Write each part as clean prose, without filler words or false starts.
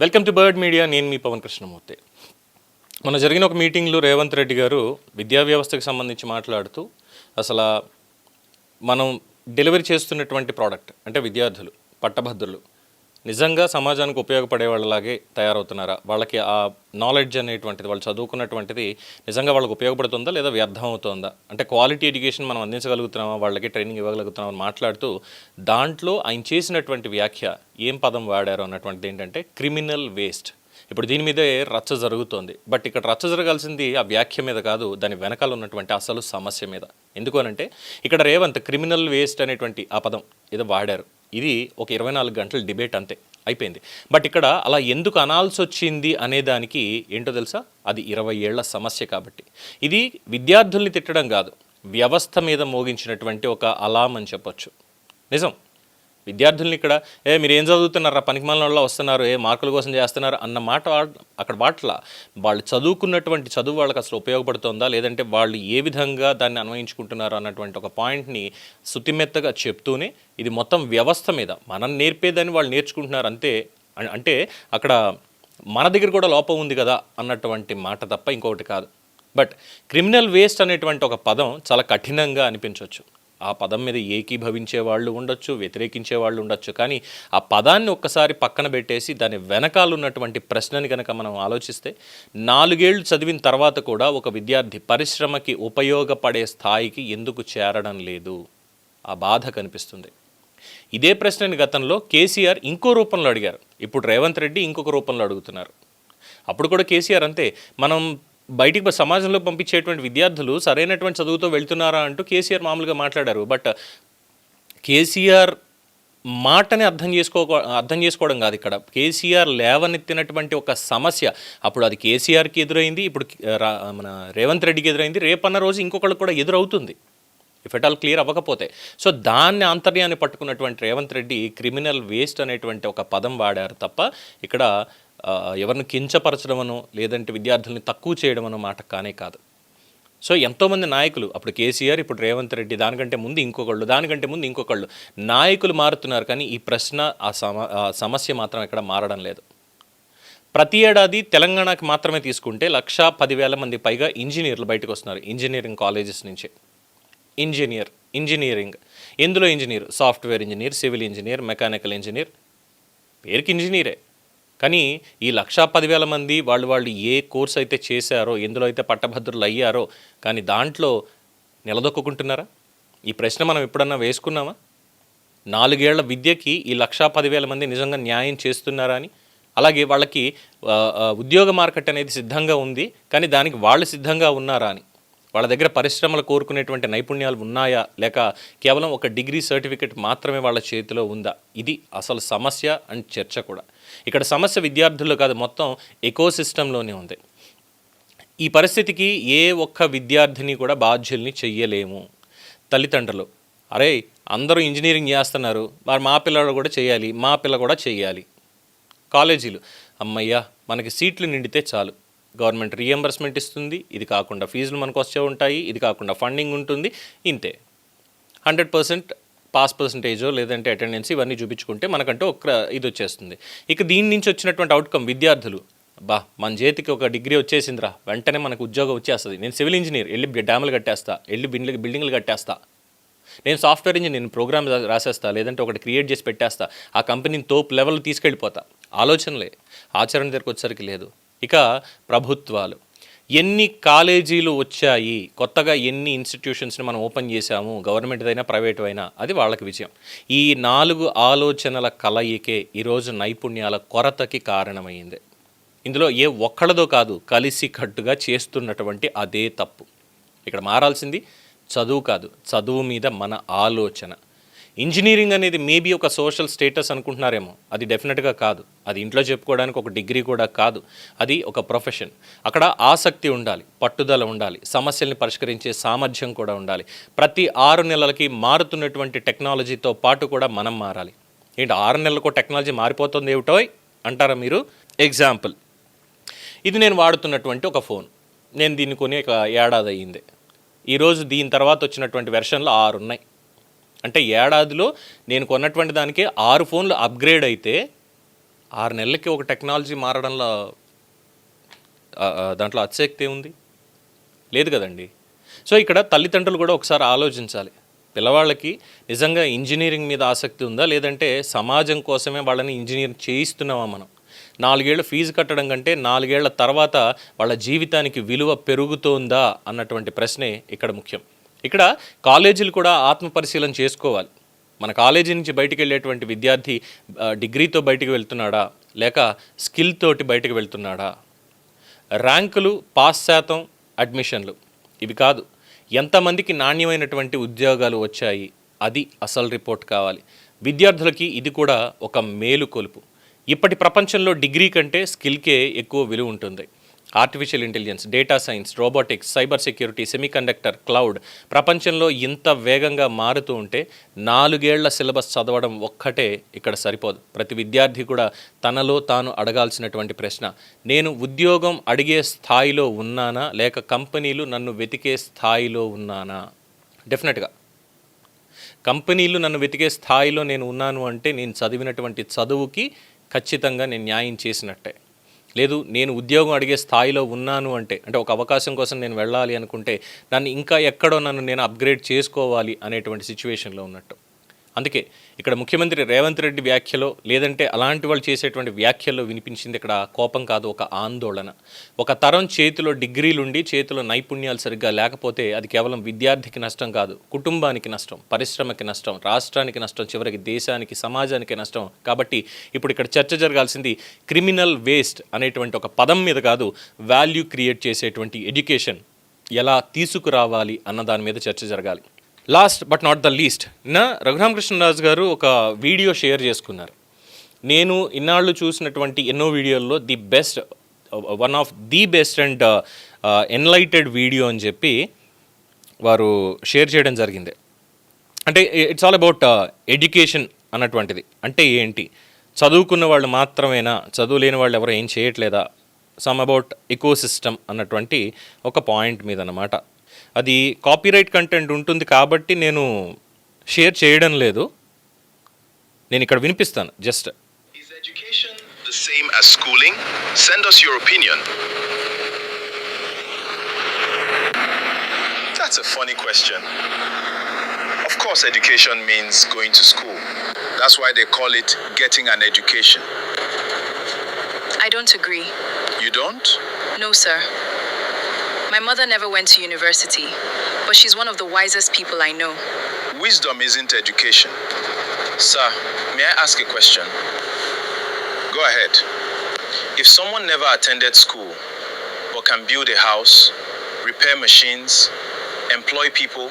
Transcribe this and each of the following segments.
Welcome to bird media. నేను మీ పవన్ కృష్ణమూర్తి. మొన్న జరిగిన ఒక మీటింగ్లో రేవంత్ రెడ్డి గారు విద్యా వ్యవస్థకు సంబంధించి మాట్లాడుతూ అసలు మనం డెలివరీ చేస్తున్నటువంటి ప్రోడక్ట్ అంటే విద్యార్థులు పట్టభద్రులు నిజంగా సమాజానికి ఉపయోగపడే వాళ్ళలాగే తయారవుతున్నారా, వాళ్ళకి ఆ నాలెడ్జ్ అనేటువంటిది వాళ్ళు చదువుకున్నటువంటిది నిజంగా వాళ్ళకి ఉపయోగపడుతుందా లేదా వ్యర్థం అవుతుందా, అంటే క్వాలిటీ ఎడ్యుకేషన్ మనం అందించగలుగుతున్నామా, వాళ్ళకి ట్రైనింగ్ ఇవ్వగలుగుతున్నామని మాట్లాడుతూ దాంట్లో ఆయన చేసినటువంటి వ్యాఖ్య ఏం పదం వాడారు అన్నటువంటిది ఏంటంటే క్రిమినల్ వేస్ట్. ఇప్పుడు దీని మీదే రచ్చ జరుగుతోంది. బట్ ఇక్కడ రచ్చ జరగాల్సింది ఆ వ్యాఖ్య మీద కాదు, దాని వెనకాల ఉన్నటువంటి అసలు సమస్య మీద. ఎందుకు అనంటే ఇక్కడ రేవంత్ క్రిమినల్ వేస్ట్ అనేటువంటి ఆ పదం ఏదో వాడారు. ఇది ఒక 24 గంటల డిబేట్ అంతే, అయిపోయింది. బట్ ఇక్కడ అలా ఎందుకు అనాల్సి వచ్చింది అనే దానికి ఏంటో తెలుసా, అది 20 ఏళ్ల సమస్య. కాబట్టి ఇది విద్యార్థుల్ని తిట్టడం కాదు, వ్యవస్థ మీద మోగించినటువంటి ఒక అలాం అని చెప్పొచ్చు. నిజం, విద్యార్థుల్ని ఇక్కడ మీరు ఏం చదువుతున్నారా, పనికిమాలిన వాళ్ళ వస్తున్నారు, మార్కుల కోసం చేస్తున్నారు అన్న మాట అక్కడ వాట్ల వాళ్ళు చదువుకున్నటువంటి చదువు వాళ్ళకి అసలు ఉపయోగపడుతుందా, లేదంటే వాళ్ళు ఏ విధంగా దాన్ని అన్వయించుకుంటున్నారు అన్నటువంటి ఒక పాయింట్ని శుతిమెత్తగా చెప్తూనే ఇది మొత్తం వ్యవస్థ మీద మనం నేర్పేదాన్ని వాళ్ళు నేర్చుకుంటున్నారు అంతే. అంటే అక్కడ మన దగ్గర కూడా లోపం ఉంది కదా అన్నటువంటి మాట తప్ప ఇంకొకటి కాదు. బట్ క్రిమినల్ వేస్ట్ అనేటువంటి ఒక పదం చాలా కఠినంగా అనిపించవచ్చు. ఆ పదం మీద ఏకీభవించే వాళ్ళు ఉండొచ్చు, వ్యతిరేకించే వాళ్ళు ఉండొచ్చు. కానీ ఆ పదాన్ని ఒక్కసారి పక్కన పెట్టేసి దాని వెనకాల ఉన్నటువంటి ప్రశ్నని కనుక మనం ఆలోచిస్తే 4 ఏళ్ళు చదివిన తర్వాత కూడా ఒక విద్యార్థి పరిశ్రమకి ఉపయోగపడే స్థాయికి ఎందుకు చేరడం లేదు, ఆ బాధ కనిపిస్తుంది. ఇదే ప్రశ్నని గతంలో కేసీఆర్ ఇంకో రూపంలో అడిగారు, ఇప్పుడు రేవంత్ రెడ్డి ఇంకొక రూపంలో అడుగుతున్నారు. అప్పుడు కూడా కేసీఆర్ అంతే, మనం బయటికి సమాజంలో పంపించేటువంటి విద్యార్థులు సరైనటువంటి చదువుతో వెళ్తున్నారా అంటూ కేసీఆర్ మామూలుగా మాట్లాడారు. బట్ కేసీఆర్ మాటని అర్థం చేసుకోవడం కాదు ఇక్కడ, కేసీఆర్ లేవనెత్తినటువంటి ఒక సమస్య. అప్పుడు అది కేసీఆర్కి ఎదురైంది, ఇప్పుడు మన రేవంత్ రెడ్డికి ఎదురైంది, రేపన్న రోజు ఇంకొకళ్ళకి కూడా ఎదురవుతుంది ఇఫ్ ఎట్ ఆల్ క్లియర్ అవ్వకపోతే. సో దాన్ని ఆంతర్యాన్ని పట్టుకున్నటువంటి రేవంత్ రెడ్డి క్రిమినల్ వేస్ట్ అనేటువంటి ఒక పదం వాడారు తప్ప ఇక్కడ ఎవరిని కించపరచడమనో లేదంటే విద్యార్థుల్ని తక్కువ చేయడమనో మాట కానే కాదు. సో ఎంతోమంది నాయకులు, అప్పుడు కేసీఆర్, ఇప్పుడు రేవంత్ రెడ్డి, దానికంటే ముందు ఇంకొకళ్ళు నాయకులు మారుతున్నారు. కానీ ఈ ప్రశ్న ఆ సమస్య మాత్రం ఇక్కడ మారడం లేదు. ప్రతి ఏడాది తెలంగాణకి మాత్రమే తీసుకుంటే 1,10,000 మంది పైగా ఇంజనీర్లు బయటకు వస్తున్నారు ఇంజనీరింగ్ కాలేజెస్ నుంచి. ఇంజనీరింగ్ ఎందులో engineer, software engineer, civil engineer, mechanical engineer, పేరుకి ఇంజనీరే. కానీ ఈ 1,10,000 మంది వాళ్ళు ఏ కోర్స్ అయితే చేశారో, ఎందులో అయితే పట్టభద్రులు అయ్యారో, కానీ దాంట్లో నిలదొక్కుంటున్నారా? ఈ ప్రశ్న మనం ఎప్పుడన్నా వేసుకున్నామా? 4 ఏళ్ల విద్యకి ఈ 1,10,000 మంది నిజంగా న్యాయం చేస్తున్నారా అని? అలాగే వాళ్ళకి ఉద్యోగ మార్కెట్ అనేది సిద్ధంగా ఉంది, కానీ దానికి వాళ్ళు సిద్ధంగా ఉన్నారా అని? వాళ్ళ దగ్గర పరిశ్రమలు కోరుకునేటువంటి నైపుణ్యాలు ఉన్నాయా, లేక కేవలం ఒక డిగ్రీ సర్టిఫికేట్ మాత్రమే వాళ్ళ చేతిలో ఉందా? ఇది అసలు సమస్య అండ్ చర్చ కూడా. ఇక్కడ సమస్య విద్యార్థుల్లో కాదు, మొత్తం ఎకోసిస్టంలోనే ఉంది. ఈ పరిస్థితికి ఏ ఒక్క విద్యార్థిని కూడా బాధ్యుల్ని చెయ్యలేము. తల్లిదండ్రులు, అరే అందరూ ఇంజనీరింగ్ చేస్తున్నారు, మరి మా పిల్లలు కూడా చేయాలి, మా పిల్ల కూడా చేయాలి. కాలేజీలు, అమ్మయ్యా మనకి సీట్లు నిండితే చాలు, గవర్నమెంట్ రీఎంబర్స్మెంట్ ఇస్తుంది, ఇది కాకుండా ఫీజులు మనకు వచ్చే ఉంటాయి, ఇది కాకుండా ఫండింగ్ ఉంటుంది, ఇంతే 100% పాస్ పర్సంటేజో లేదంటే అటెండెన్స్ ఇవన్నీ చూపించుకుంటే మనకంటూ ఒక ఇది వచ్చేస్తుంది. ఇక దీని నుంచి వచ్చినటువంటి అవుట్కమ్ విద్యార్థులు, మన చేతికి ఒక డిగ్రీ వచ్చేసిందిరా, వెంటనే మనకు ఉద్యోగం వచ్చేస్తుంది. నేను సివిల్ ఇంజనీర్, వెళ్ళి డ్యాములు కట్టేస్తా, వెళ్ళి బిల్డింగ్లు కట్టేస్తా. నేను సాఫ్ట్వేర్ ఇంజనీర్, నేను ప్రోగ్రామ్ రాసేస్తా, లేదంటే ఒకటి క్రియేట్ చేసి పెట్టేస్తా, ఆ కంపెనీని తోపు లెవెల్ తీసుకెళ్ళిపోతా. ఆలోచనలే, ఆచరణ దగ్గరకు వచ్చేసరికి లేదు. ఇక ప్రభుత్వాలు, ఎన్ని కాలేజీలు వచ్చాయి, కొత్తగా ఎన్ని ఇన్స్టిట్యూషన్స్ని మనం ఓపెన్ చేశాము, గవర్నమెంట్ అయినా ప్రైవేట్ అయినా, అది వాళ్ళకి విజయం. ఈ 4 ఆలోచనల కలయికే ఈరోజు నైపుణ్యాల కొరతకి కారణమైంది. ఇందులో ఏ ఒక్కళ్ళదో కాదు, కలిసి కట్టుగా చేస్తున్నటువంటి అదే తప్పు. ఇక్కడ మారాల్సింది చదువు కాదు, చదువు మీద మన ఆలోచన. ఇంజనీరింగ్ అనేది మేబీ ఒక సోషల్ స్టేటస్ అనుకుంటున్నారేమో, అది డెఫినెట్గా కాదు. అది ఇంట్లో చెప్పుకోవడానికి ఒక డిగ్రీ కూడా కాదు, అది ఒక ప్రొఫెషన్. అక్కడ ఆసక్తి ఉండాలి, పట్టుదల ఉండాలి, సమస్యల్ని పరిష్కరించే సామర్థ్యం కూడా ఉండాలి. ప్రతి 6 నెలలకి మారుతున్నటువంటి టెక్నాలజీతో పాటు కూడా మనం మారాలి. ఏంటి 6 నెలలకు టెక్నాలజీ మారిపోతుంది ఏమిటో అంటారా మీరు? ఎగ్జాంపుల్, ఇది నేను వాడుతున్నటువంటి ఒక ఫోన్, నేను దీన్ని కొని ఒక ఏడాది అయ్యింది. ఈరోజు దీని తర్వాత వచ్చినటువంటి వెర్షన్లు 6 ఉన్నాయి. అంటే ఏడాదిలో నేను కొన్నటువంటి దానికి 6 ఫోన్లు అప్గ్రేడ్ అయితే 6 నెలలకి ఒక టెక్నాలజీ మారడంలో దాంట్లో అతిశక్తి ఉంది లేదు కదండి. సో ఇక్కడ తల్లిదండ్రులు కూడా ఒకసారి ఆలోచించాలి. పిల్లవాళ్ళకి నిజంగా ఇంజనీరింగ్ మీద ఆసక్తి ఉందా, లేదంటే సమాజం కోసమే వాళ్ళని ఇంజనీరింగ్ చేయిస్తున్నామా మనం? 4 ఏళ్ళు ఫీజు కట్టడం కంటే 4 ఏళ్ల తర్వాత వాళ్ళ జీవితానికి విలువ పెరుగుతోందా అన్నటువంటి ప్రశ్నే ఇక్కడ ముఖ్యం. ఇక్కడ కాలేజీలు కూడా ఆత్మపరిశీలన చేసుకోవాలి. మన కాలేజీ నుంచి బయటికి వెళ్ళేటువంటి విద్యార్థి డిగ్రీతో బయటికి వెళ్తున్నాడా, లేక స్కిల్ తోటి బయటికి వెళ్తున్నాడా? ర్యాంకులు, పాస్ శాతం, అడ్మిషన్లు ఇవి కాదు, ఎంతమందికి నాణ్యమైనటువంటి ఉద్యోగాలు వచ్చాయి, అది అసలు రిపోర్ట్ కావాలి. విద్యార్థులకి ఇది కూడా ఒక మేలుకొలుపు. ఇప్పటి ప్రపంచంలో డిగ్రీ కంటే స్కిల్కే ఎక్కువ విలువ ఉంటుంది. Artificial intelligence, data science, robotics, cyber security, semiconductor, cloud ప్రపంచంలో ఇంత వేగంగా మారుతూ ఉంటే 4 ఏళ్ల సిలబస్ చదవడం ఒక్కటే ఇక్కడ సరిపోదు. ప్రతి విద్యార్థి కూడా తనలో తాను అడగాల్సినటువంటి ప్రశ్న, నేను ఉద్యోగం అడిగే స్థాయిలో ఉన్నానా, లేక కంపెనీలు నన్ను వెతికే స్థాయిలో ఉన్నానా? డెఫినెట్గా కంపెనీలు నన్ను వెతికే స్థాయిలో నేను ఉన్నాను అంటే నేను చదివినటువంటి చదువుకి ఖచ్చితంగా నేను న్యాయం చేసినట్టే. లేదు నేను ఉద్యోగం అడిగే స్థాయిలో ఉన్నాను అంటే ఒక అవకాశం కోసం నేను వెళ్ళాలి అనుకుంటే నన్ను ఇంకా ఎక్కడో నేను అప్గ్రేడ్ చేసుకోవాలి అనేటువంటి సిచ్యువేషన్లో ఉన్నట్టు. అందుకే ఇక్కడ ముఖ్యమంత్రి రేవంత్ రెడ్డి వ్యాఖ్యలో, లేదంటే అలాంటి వాళ్ళు చేసేటువంటి వ్యాఖ్యల్లో వినిపించింది ఇక్కడ కోపం కాదు, ఒక ఆందోళన. ఒక తరం చేతిలో డిగ్రీలుండి చేతిలో నైపుణ్యాలు సరిగ్గా లేకపోతే అది కేవలం విద్యార్థికి నష్టం కాదు, కుటుంబానికి నష్టం, పరిశ్రమకి నష్టం, రాష్ట్రానికి నష్టం, చివరికి దేశానికి, సమాజానికి నష్టం. కాబట్టి ఇప్పుడు ఇక్కడ చర్చ జరగాల్సింది క్రిమినల్ వేస్ట్ అనేటువంటి ఒక పదం మీద కాదు, వాల్యూ క్రియేట్ చేసేటువంటి ఎడ్యుకేషన్ ఎలా తీసుకురావాలి అన్న దాని మీద చర్చ జరగాలి. Last but not the least, Raghuramakrishnaraju గారు ఒక వీడియో షేర్ చేసుకున్నారు. నేను ఇన్నాళ్ళు చూసినటువంటి ఎన్నో వీడియోల్లో the best, one of the best and enlightened video అని చెప్పి వారు షేర్ చేయడం జరిగింది. అంటే ఇట్స్ ఆల్ అబౌట్ ఎడ్యుకేషన్ అన్నటువంటిది. అంటే ఏంటి, చదువుకున్న వాళ్ళు మాత్రమేనా, చదువు లేని వాళ్ళు ఎవరు ఏం చేయట్లేదా, సమ్ అబౌట్ ఎకోసిస్టమ్ అన్నటువంటి ఒక పాయింట్ మీద అన్నమాట. అది కాపీరైట్ కంటెంట్ ఉంటుంది కాబట్టి నేను షేర్ చేయడం లేదు, నేను ఇక్కడ వినిపిస్తాను just. Is education the same as schooling? Send us your opinion. That's a funny question. Of course education means going to school. That's why they call it getting an education. I don't agree. You don't? No, sir. My mother never went to university, but she's one of the wisest people I know. Wisdom isn't education. Sir, may I ask a question? Go ahead. If someone never attended school but can build a house, repair machines, employ people,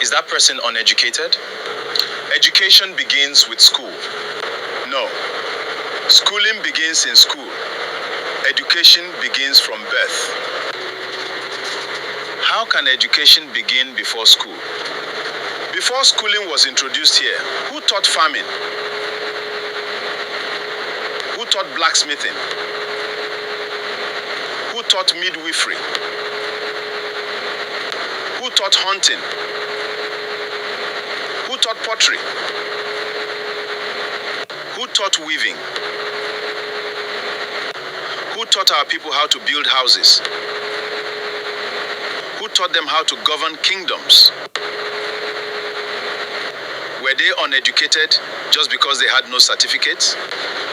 is that person uneducated? Education begins with school. No. Schooling begins in school. Education begins from birth. How can education begin before school? Before schooling was introduced here, who taught farming? Who taught blacksmithing? Who taught midwifery? Who taught hunting? Who taught pottery? Who taught weaving? Who taught our people how to build houses? Who taught them how to govern kingdoms? Were they uneducated just because they had no certificates?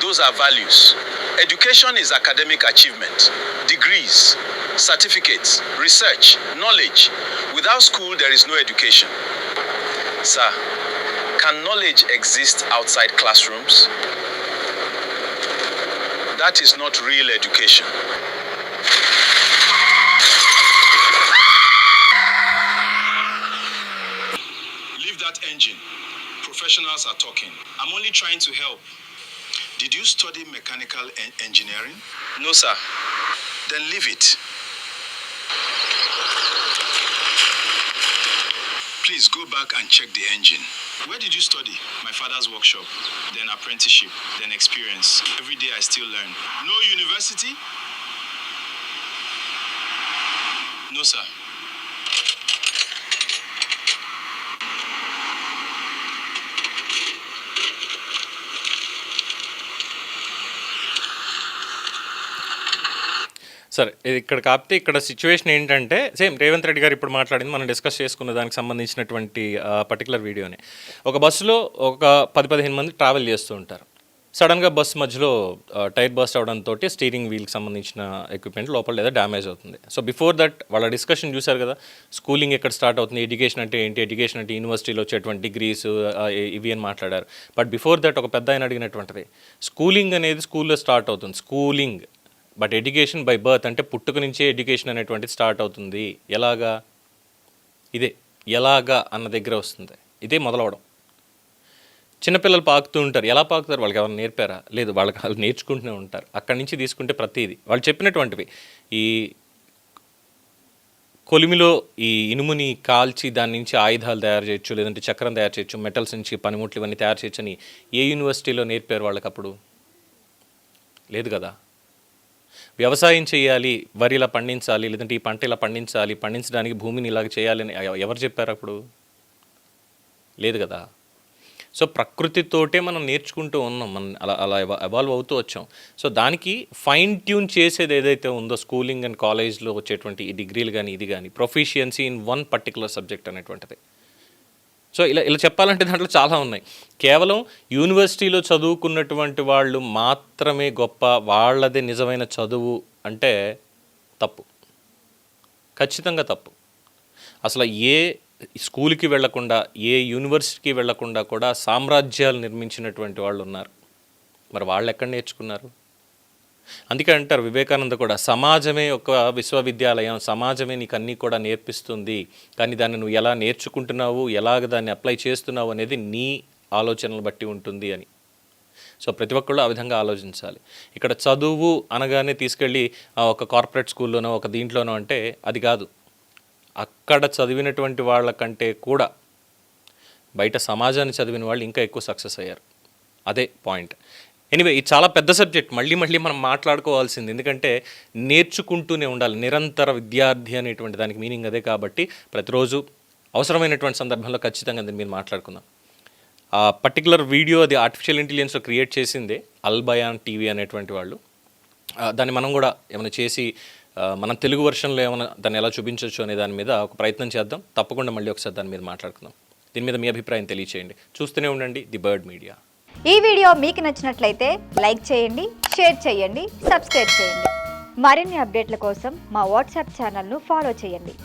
Those are values. Education is academic achievement, degrees, certificates, research, knowledge. Without school, there is no education. Sir, can knowledge exist outside classrooms? That is not real education. Engine. Professionals are talking. I'm only trying to help. Did you study mechanical engineering? No, sir. Then leave it. Please go back and check the engine. Where did you study? My father's workshop, then apprenticeship, then experience. Every day I still learn. No university? No, sir. సరే ఇది ఇక్కడ కాకపోతే ఇక్కడ situation ఏంటంటే same Revanth Reddy గారు ఇప్పుడు మాట్లాడింది మనం డిస్కస్ చేసుకున్న దానికి సంబంధించినటువంటి పర్టికులర్ వీడియోని. ఒక బస్సులో ఒక 10-15 మంది ట్రావెల్ చేస్తూ ఉంటారు. సడన్గా బస్సు మధ్యలో టైర్ బస్ట్ అవడంతో స్టీరింగ్ వీల్కి సంబంధించిన ఎక్విప్మెంట్ లోపల లేదా డ్యామేజ్ అవుతుంది. సో బిఫోర్ దట్ వాళ్ళ డిస్కషన్ చూశారు కదా, స్కూలింగ్ ఎక్కడ స్టార్ట్ అవుతుంది, ఎడ్యుకేషన్ అంటే ఏంటి, ఎడ్యుకేషన్ అంటే యూనివర్సిటీలో వచ్చేటువంటి డిగ్రీస్ ఇవి అని మాట్లాడారు. బట్ బిఫోర్ దట్ ఒక పెద్ద ఆయన అడిగినటువంటిది, స్కూలింగ్ అనేది స్కూల్లో స్టార్ట్ అవుతుంది, schooling. But education by birth అంటే పుట్టుక నుంచే ఎడ్యుకేషన్ అనేటువంటిది స్టార్ట్ అవుతుంది. ఎలాగా? ఇదే ఎలాగా అన్న దగ్గర వస్తుంది, ఇదే మొదలవడం. చిన్నపిల్లలు పాకుతూ ఉంటారు, ఎలా పాకుతారు? వాళ్ళకి ఎవరైనా నేర్పారా? లేదు, వాళ్ళకి వాళ్ళు నేర్చుకుంటూనే ఉంటారు. అక్కడి నుంచి తీసుకుంటే ప్రతిదీ వాళ్ళు చెప్పినటువంటివి, ఈ కొలిమిలో ఈ ఇనుముని కాల్చి దాని నుంచి ఆయుధాలు తయారు చేయొచ్చు, లేదంటే చక్రం తయారు చేయొచ్చు, మెటల్స్ నుంచి పనిముట్లు ఇవన్నీ తయారు చేయొచ్చు అని ఏ యూనివర్సిటీలో నేర్పారు వాళ్ళకి అప్పుడు? లేదు కదా. వ్యవసాయం చేయాలి, వరి ఇలా పండించాలి, లేదంటే ఈ పంట ఇలా పండించాలి, పండించడానికి భూమిని ఇలాగ చేయాలి అని ఎవరు చెప్పారు అప్పుడు? లేదు కదా. సో ప్రకృతితోటే మనం నేర్చుకుంటూ ఉన్నాం, మనం అలా అలా ఎవాల్వ్ అవుతూ వచ్చాం. సో దానికి ఫైన్ ట్యూన్ చేసేది ఏదైతే ఉందో స్కూలింగ్ అండ్ కాలేజ్లో వచ్చేటువంటి ఈ డిగ్రీలు కానీ ఇది కానీ proficiency in one particular subject అనేటువంటిది. సో ఇలా చెప్పాలంటే దాంట్లో చాలా ఉన్నాయి. కేవలం యూనివర్సిటీలో చదువుకున్నటువంటి వాళ్ళు మాత్రమే గొప్ప, వాళ్ళదే నిజమైన చదువు అంటే తప్పు, ఖచ్చితంగా తప్పు. అసలు ఏ స్కూల్కి వెళ్లకుండా, ఏ యూనివర్సిటీకి వెళ్లకుండా కూడా సామ్రాజ్యాలు నిర్మించినటువంటి వాళ్ళు ఉన్నారు. మరి వాళ్ళు ఎక్కడ నేర్చుకున్నారు? అందుకే అంటారు వివేకానంద కూడా, సమాజమే ఒక విశ్వవిద్యాలయం, సమాజమే నీకు అన్నీ కూడా నేర్పిస్తుంది, కానీ దాన్ని నువ్వు ఎలా నేర్చుకుంటున్నావు, ఎలాగ దాన్ని అప్లై చేస్తున్నావు అనేది నీ ఆలోచనలు బట్టి ఉంటుంది అని. సో ప్రతి ఒక్కళ్ళు ఆ విధంగా ఆలోచించాలి. ఇక్కడ చదువు అనగానే తీసుకెళ్ళి ఒక కార్పొరేట్ స్కూల్లోనో ఒక దీంట్లోనో అంటే అది కాదు. అక్కడ చదివినటువంటి వాళ్ళకంటే కూడా బయట సమాజాన్ని చదివిన వాళ్ళు ఇంకా ఎక్కువ సక్సెస్ అయ్యారు. అదే పాయింట్. ఎనీవే, ఇది చాలా పెద్ద సబ్జెక్ట్, మళ్ళీ మనం మాట్లాడుకోవాల్సింది. ఎందుకంటే నేర్చుకుంటూనే ఉండాలి, నిరంతర విద్యార్థి అనేటువంటి దానికి మీనింగ్ అదే. కాబట్టి ప్రతిరోజు అవసరమైనటువంటి సందర్భంలో ఖచ్చితంగా దీన్ని మీరు మాట్లాడుకుందాం. ఆ పర్టికులర్ వీడియో అది ఆర్టిఫిషియల్ ఇంటెలిజెన్స్లో క్రియేట్ చేసిందే అల్బయాన్ టీవీ అనేటువంటి వాళ్ళు. దాన్ని మనం కూడా ఏమైనా చేసి మనం తెలుగు వర్షన్లో ఏమైనా దాన్ని ఎలా చూపించవచ్చు అనే దాని మీద ఒక ప్రయత్నం చేద్దాం. తప్పకుండా మళ్ళీ ఒకసారి దాని మీద మాట్లాడుకుందాం. దీని మీద మీ అభిప్రాయం తెలియచేయండి. చూస్తూనే ఉండండి ది బర్డ్ మీడియా. ఈ వీడియో మీకు నచ్చినట్లయితే లైక్ చేయండి, షేర్ చేయండి, సబ్స్క్రైబ్ చేయండి. మరిన్ని అప్డేట్ల కోసం మా వాట్సాప్ ఛానల్ను ఫాలో చేయండి.